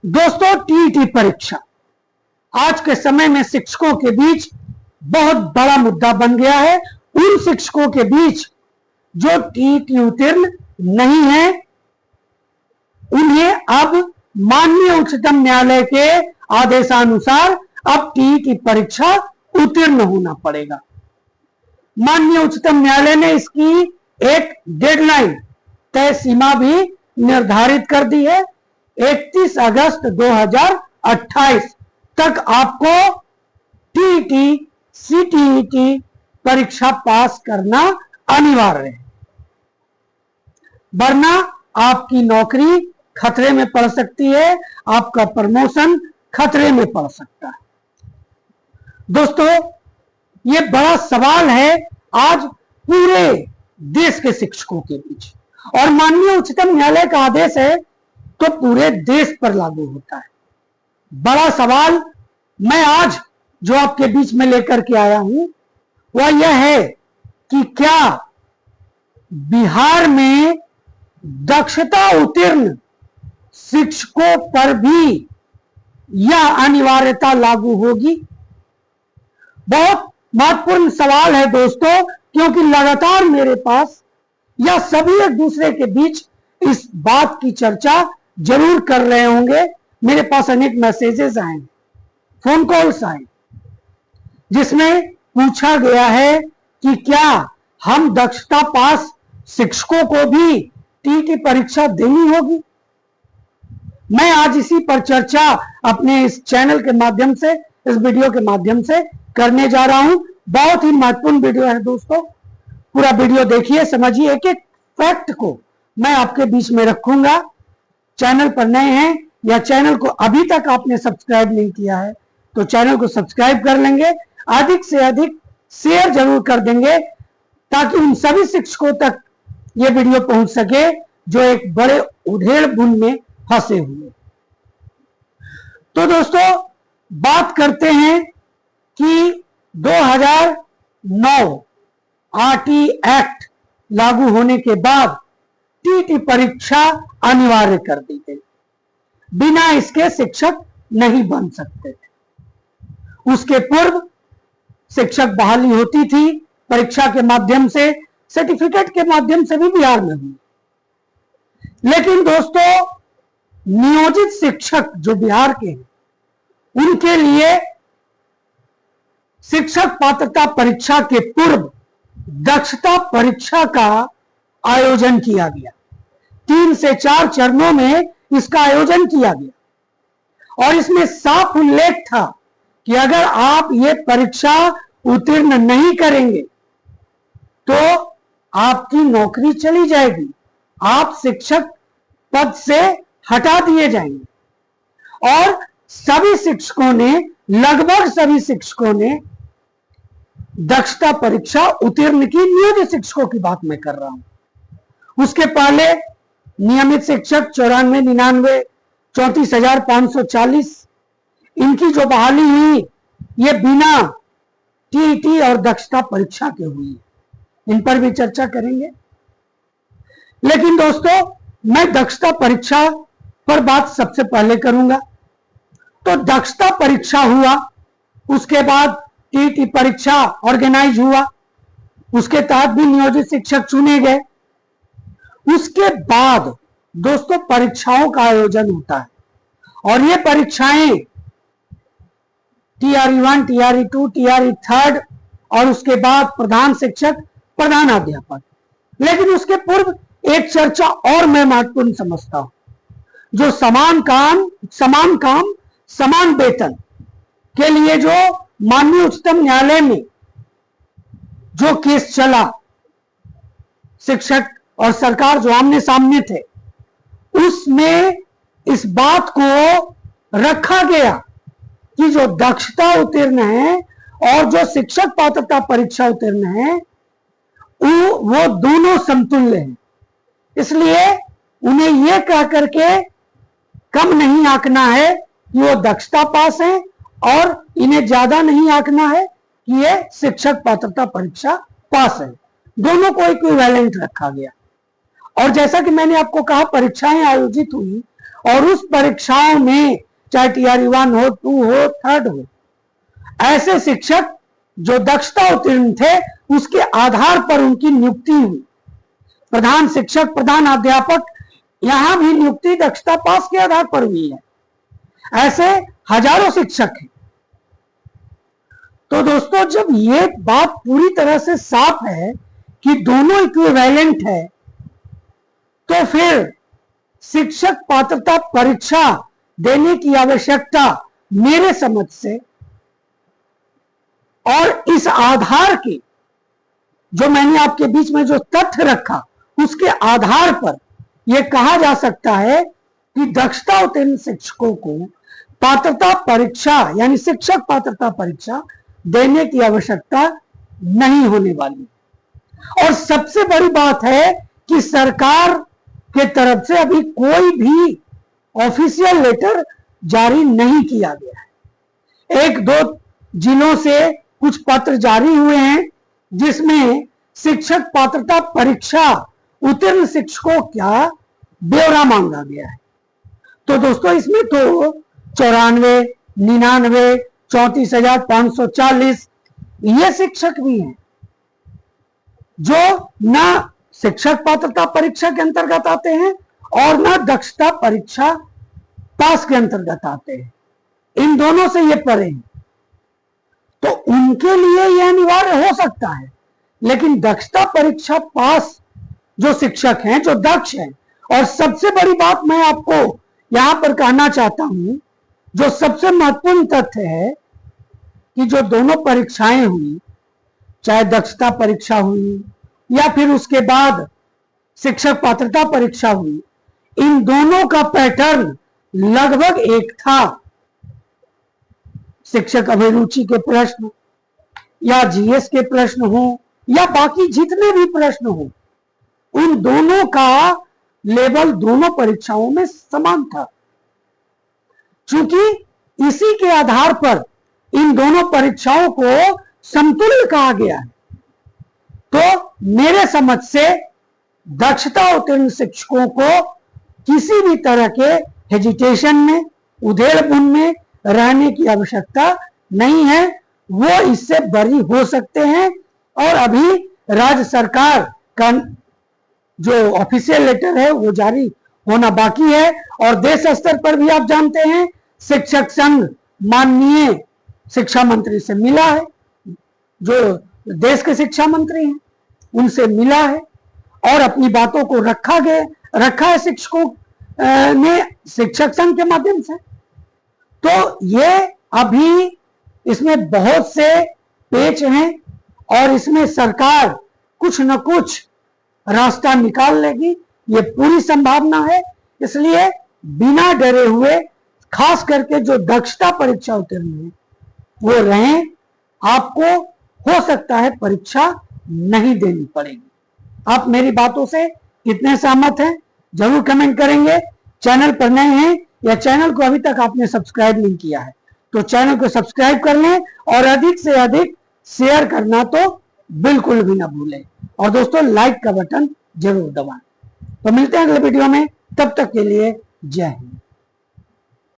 दोस्तों, टीईटी परीक्षा आज के समय में शिक्षकों के बीच बहुत बड़ा मुद्दा बन गया है। उन शिक्षकों के बीच जो टीईटी उत्तीर्ण नहीं है, उन्हें अब माननीय उच्चतम न्यायालय के आदेशानुसार अब टीईटी परीक्षा उत्तीर्ण होना पड़ेगा। माननीय उच्चतम न्यायालय ने इसकी एक डेडलाइन तय सीमा भी निर्धारित कर दी है। 31 अगस्त 2028 तक आपको टीईटी सीटीईटी परीक्षा पास करना अनिवार्य है, वरना आपकी नौकरी खतरे में पड़ सकती है, आपका प्रमोशन खतरे में पड़ सकता है। दोस्तों, ये बड़ा सवाल है आज पूरे देश के शिक्षकों के बीच, और माननीय उच्चतम न्यायालय का आदेश है तो पूरे देश पर लागू होता है। बड़ा सवाल मैं आज जो आपके बीच में लेकर के आया हूं वह यह है कि क्या बिहार में दक्षता उत्तीर्ण शिक्षकों पर भी यह अनिवार्यता लागू होगी। बहुत महत्वपूर्ण सवाल है दोस्तों, क्योंकि लगातार मेरे पास या सभी एक दूसरे के बीच इस बात की चर्चा जरूर कर रहे होंगे। मेरे पास अनेक मैसेजेस आए, फोन कॉल्स आए, जिसमें पूछा गया है कि क्या हम दक्षता पास शिक्षकों को भी टीईटी परीक्षा देनी होगी। मैं आज इसी पर चर्चा अपने इस चैनल के माध्यम से, इस वीडियो के माध्यम से करने जा रहा हूं। बहुत ही महत्वपूर्ण वीडियो है दोस्तों, पूरा वीडियो देखिए, समझिए। एक एक फैक्ट को मैं आपके बीच में रखूंगा। चैनल पर नए हैं या चैनल को अभी तक आपने सब्सक्राइब नहीं किया है तो चैनल को सब्सक्राइब कर लेंगे, अधिक से अधिक शेयर जरूर कर देंगे, ताकि उन सभी शिक्षकों तक ये वीडियो पहुंच सके जो एक बड़े उधेड़ बुन में फंसे हुए। तो दोस्तों, बात करते हैं कि 2009 आरटी एक्ट लागू होने के बाद टीईटी परीक्षा अनिवार्य कर दी गई। बिना इसके शिक्षक नहीं बन सकते थे। उसके पूर्व शिक्षक बहाली होती थी परीक्षा के माध्यम से, सर्टिफिकेट के माध्यम से भी बिहार में हुई। लेकिन दोस्तों, नियोजित शिक्षक जो बिहार के हैं, उनके लिए शिक्षक पात्रता परीक्षा के पूर्व दक्षता परीक्षा का आयोजन किया गया। 3 से 4 चरणों में इसका आयोजन किया गया, और इसमें साफ उल्लेख था कि अगर आप ये परीक्षा उत्तीर्ण नहीं करेंगे तो आपकी नौकरी चली जाएगी, आप शिक्षक पद से हटा दिए जाएंगे। और सभी शिक्षकों ने, लगभग सभी शिक्षकों ने दक्षता परीक्षा उत्तीर्ण की। नियोजित शिक्षकों की बात मैं कर रहा हूं। उसके पहले नियमित शिक्षक 94, 99, 34,540 इनकी जो बहाली हुई, ये बिना टीईटी और दक्षता परीक्षा के हुई। इन पर भी चर्चा करेंगे। लेकिन दोस्तों, मैं दक्षता परीक्षा पर बात सबसे पहले करूंगा। तो दक्षता परीक्षा हुआ, उसके बाद टीईटी परीक्षा ऑर्गेनाइज हुआ, उसके तहत भी नियोजित शिक्षक चुने गए। उसके बाद दोस्तों परीक्षाओं का आयोजन होता है, और ये परीक्षाएं टीआरई 1, टीआरई 2, टीआरई 3 और उसके बाद प्रधान शिक्षक, प्रधानाध्यापक। लेकिन उसके पूर्व एक चर्चा और मैं महत्वपूर्ण समझता हूं, जो समान काम समान वेतन के लिए जो माननीय उच्चतम न्यायालय में जो केस चला, शिक्षक और सरकार जो आमने सामने थे, उसमें इस बात को रखा गया कि जो दक्षता उत्तीर्ण है और जो शिक्षक पात्रता परीक्षा उत्तीर्ण है, वो दोनों समतुल्य हैं। इसलिए उन्हें यह कह करके कम नहीं आंकना है कि वो दक्षता पास है, और इन्हें ज्यादा नहीं आंकना है कि ये शिक्षक पात्रता परीक्षा पास है। दोनों को इक्विवेलेंट रखा गया। और जैसा कि मैंने आपको कहा, परीक्षाएं आयोजित हुई, और उस परीक्षाओं में चाहे टीआरई 1 हो, 2 हो, 3rd हो, ऐसे शिक्षक जो दक्षता उत्तीर्ण थे उसके आधार पर उनकी नियुक्ति हुई। प्रधान शिक्षक, प्रधान अध्यापक, यहां भी नियुक्ति दक्षता पास के आधार पर हुई है। ऐसे हजारों शिक्षक हैं। तो दोस्तों, जब ये बात पूरी तरह से साफ है कि दोनों इक्विवेलेंट है, तो फिर शिक्षक पात्रता परीक्षा देने की आवश्यकता मेरे समझ से, और इस आधार के जो मैंने आपके बीच में जो तथ्य रखा उसके आधार पर यह कहा जा सकता है कि दक्षता उत्तीर्ण शिक्षकों को पात्रता परीक्षा यानी शिक्षक पात्रता परीक्षा देने की आवश्यकता नहीं होने वाली। और सबसे बड़ी बात है कि सरकार के तरफ से अभी कोई भी ऑफिशियल लेटर जारी नहीं किया गया है। 1-2 जिलों से कुछ पत्र जारी हुए हैं जिसमें शिक्षक पात्रता परीक्षा उत्तीर्ण शिक्षकों का ब्यौरा मांगा गया है। तो दोस्तों, इसमें तो 94, 99, 34,540 ये शिक्षक भी हैं जो ना शिक्षक पात्रता परीक्षा के अंतर्गत आते हैं और ना दक्षता परीक्षा पास के अंतर्गत आते हैं। इन दोनों से ये परे हैं, तो उनके लिए यह अनिवार्य हो सकता है। लेकिन दक्षता परीक्षा पास जो शिक्षक हैं, जो दक्ष हैं, और सबसे बड़ी बात मैं आपको यहां पर कहना चाहता हूं, जो सबसे महत्वपूर्ण तथ्य है कि जो दोनों परीक्षाएं हुई, चाहे दक्षता परीक्षा हुई या फिर उसके बाद शिक्षक पात्रता परीक्षा हुई, इन दोनों का पैटर्न लगभग एक था। शिक्षक अभिरुचि के प्रश्न या जीएस के प्रश्न हो या बाकी जितने भी प्रश्न हो, उन दोनों का लेवल दोनों परीक्षाओं में समान था। चूंकि इसी के आधार पर इन दोनों परीक्षाओं को समतुल्य कहा गया है, तो मेरे समझ से दक्षता उत्तीर्ण शिक्षकों को किसी भी तरह के हेजिटेशन में, उधेड़बुन में रहने की आवश्यकता नहीं है। वो इससे बरी हो सकते हैं। और अभी राज्य सरकार का जो ऑफिशियल लेटर है वो जारी होना बाकी है। और देश स्तर पर भी आप जानते हैं, शिक्षक संघ माननीय शिक्षा मंत्री से मिला है, जो देश के शिक्षा मंत्री हैं उनसे मिला है और अपनी बातों को रखा है शिक्षकों ने शिक्षक संघ के माध्यम से। तो ये अभी इसमें बहुत से पेच हैं और इसमें सरकार कुछ न कुछ रास्ता निकाल लेगी, ये पूरी संभावना है। इसलिए बिना डरे हुए, खास करके जो दक्षता परीक्षा उत्तीर्ण है वो रहें। आपको हो सकता है परीक्षा नहीं देनी पड़ेगी। आप मेरी बातों से कितने सहमत हैं जरूर कमेंट करेंगे। चैनल पर नए हैं या चैनल को अभी तक आपने सब्सक्राइब नहीं किया है तो चैनल को सब्सक्राइब कर लें और अधिक से अधिक शेयर करना तो बिल्कुल भी ना भूलें। और दोस्तों, लाइक का बटन जरूर दबाएं। तो मिलते हैं अगले वीडियो में, तब तक के लिए जय हिंद।